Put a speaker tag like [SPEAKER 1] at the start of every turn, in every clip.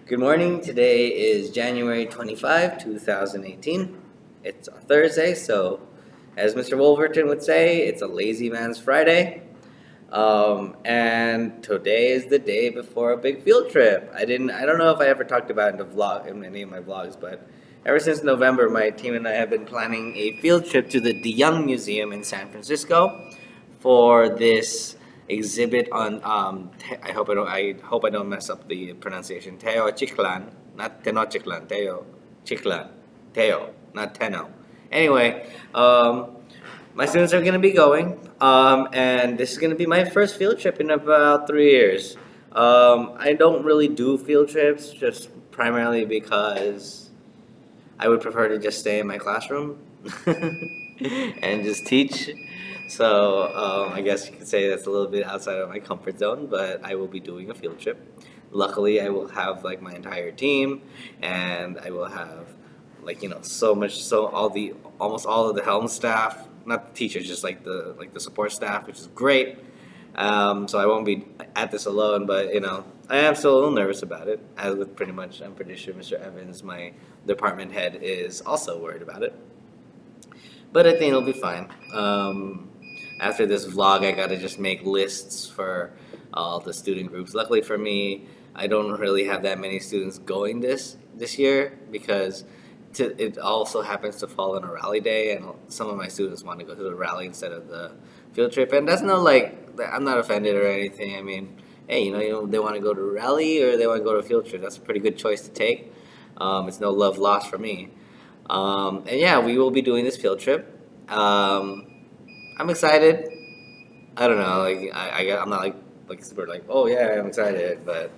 [SPEAKER 1] Good morning. Today is January 25, 2018. It's a Thursday, so as Mr. Wolverton would say, it's a lazy man's Friday. And today is the day before a big field trip. I don't know if I ever talked about it in any of my vlogs, but ever since November, my team and I have been planning a field trip to the De Young Museum in San Francisco for this exhibit on I hope I don't mess up the pronunciation. Teochiclan, not Tenochtitlán, Teochiclan, Teo, not Teno. Anyway, my students are going to be going, and this is going to be my first field trip in about 3 years. I don't really do field trips, just primarily because I would prefer to just stay in my classroom and just teach. So I guess you could say that's a little bit outside of my comfort zone, but I will be doing a field trip. Luckily, I will have like my entire team, and I will have almost all of the helm staff, not the teachers, just like the support staff, which is great. So I won't be at this alone, but I am still a little nervous about it. As with pretty much, I'm pretty sure Mr. Evans, my department head, is also worried about it. But I think it'll be fine. After this vlog, I gotta just make lists for all the student groups. Luckily for me, I don't really have that many students going this year because it also happens to fall on a rally day, and some of my students want to go to the rally instead of the field trip. And that's no I'm not offended or anything. I mean, hey, they want to go to a rally or they want to go to a field trip. That's a pretty good choice to take. It's no love lost for me. And yeah, we will be doing this field trip. I'm excited. I don't know, I'm not super oh yeah, I'm excited, but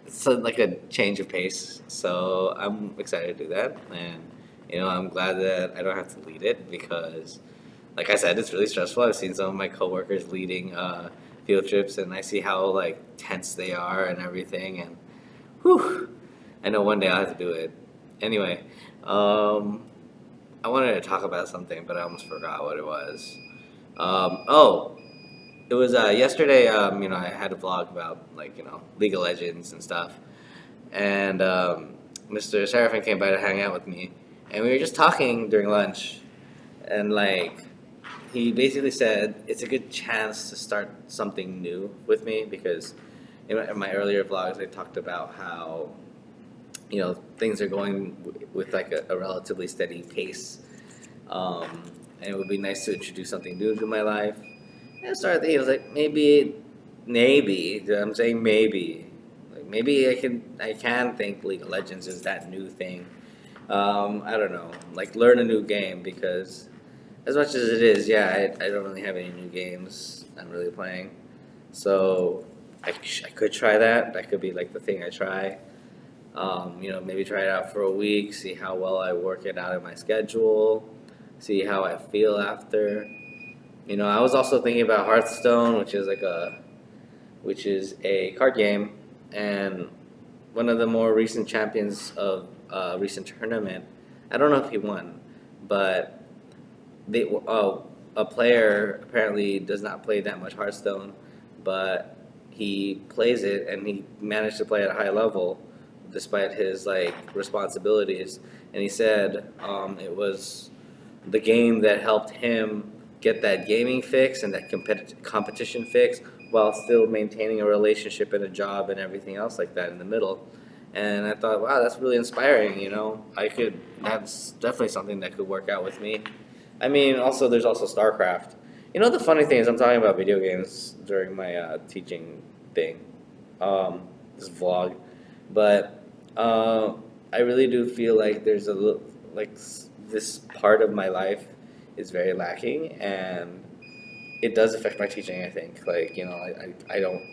[SPEAKER 1] it's like a change of pace. So I'm excited to do that, and I'm glad that I don't have to lead it because, like I said, it's really stressful. I've seen some of my coworkers leading field trips, and I see how tense they are and everything, and whew, I know one day I'll have to do it. Anyway, I wanted to talk about something, but I almost forgot what it was. It was yesterday. I had a vlog about League of Legends and stuff, and Mr. Seraphin came by to hang out with me, and we were just talking during lunch, and he basically said it's a good chance to start something new with me because in my earlier vlogs I talked about how things are going with a relatively steady pace, and it would be nice to introduce something new to my life. And I started thinking, I was like, maybe, I'm saying maybe I can think League of Legends is that new thing. I don't know, learn a new game, because as much as it is, yeah, I don't really have any new games I'm really playing. So I could try that. That could be the thing I try. Maybe try it out for a week, see how well I work it out in my schedule, see how I feel after. I was also thinking about Hearthstone, which is a card game, and one of the more recent champions of a recent tournament. I don't know if he won, but a player apparently does not play that much Hearthstone, but he plays it, and he managed to play at a high level despite his responsibilities. And he said it was the game that helped him get that gaming fix and that competition fix while still maintaining a relationship and a job and everything else like that in the middle. And I thought, wow, that's really inspiring. That's definitely something that could work out with me. I mean, there's also StarCraft. The funny thing is I'm talking about video games during my teaching thing, this vlog, but I really do feel like there's this part of my life is very lacking, and it does affect my teaching. I think I don't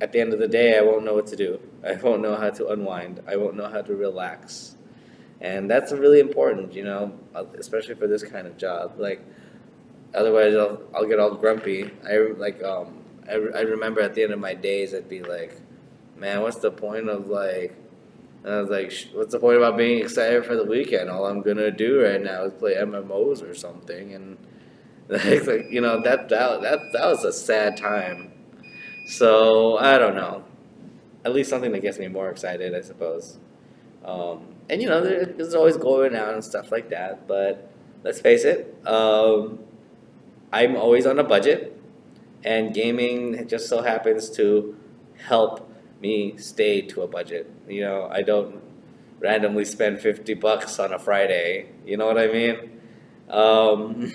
[SPEAKER 1] at the end of the day I won't know what to do. I won't know how to unwind. I won't know how to relax, and that's really important. Especially for this kind of job. Otherwise I'll get all grumpy. I remember at the end of my days I'd be like, man, what's the point of and I was like, what's the point about being excited for the weekend? All I'm gonna do right now is play MMOs or something, and that was a sad time. So I don't know. at least something that gets me more excited, I suppose. And there's always going out and stuff like that. But let's face it, I'm always on a budget, and gaming just so happens to help me stay to a budget. I don't randomly spend $50 on a Friday. You know what I mean? Um,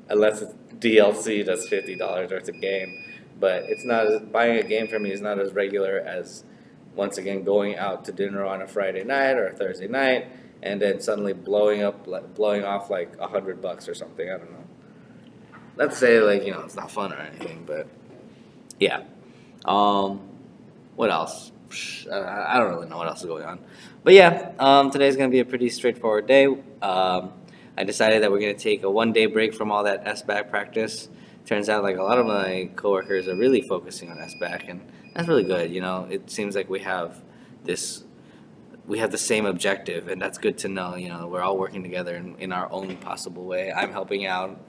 [SPEAKER 1] Unless it's DLC that's $50 worth of game. But it's not buying a game for me is not as regular as once again going out to dinner on a Friday night or a Thursday night and then suddenly blowing off like $100 or something. I don't know. Not to say like it's not fun or anything, but yeah. Um, what else? I don't really know what else is going on. But yeah, today's gonna be a pretty straightforward day. I decided that we're gonna take a 1 day break from all that SBAC practice. Turns out like a lot of my coworkers are really focusing on SBAC, and that's really good. It seems like this we have the same objective, and that's good to know. We're all working together in our own possible way. I'm helping out.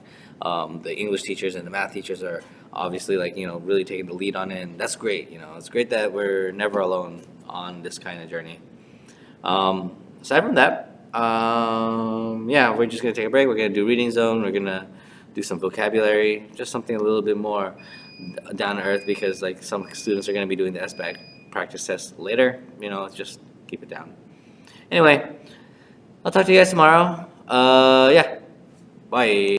[SPEAKER 1] The English teachers and the math teachers are obviously really taking the lead on it, and that's great. It's great that we're never alone on this kind of journey. Aside from that, yeah, we're just gonna take a break. We're gonna do reading zone. We're gonna do some vocabulary, just something a little bit more down to earth because like some students are gonna be doing the SBAC practice test later. Just keep it down. Anyway, I'll talk to you guys tomorrow. Yeah, bye.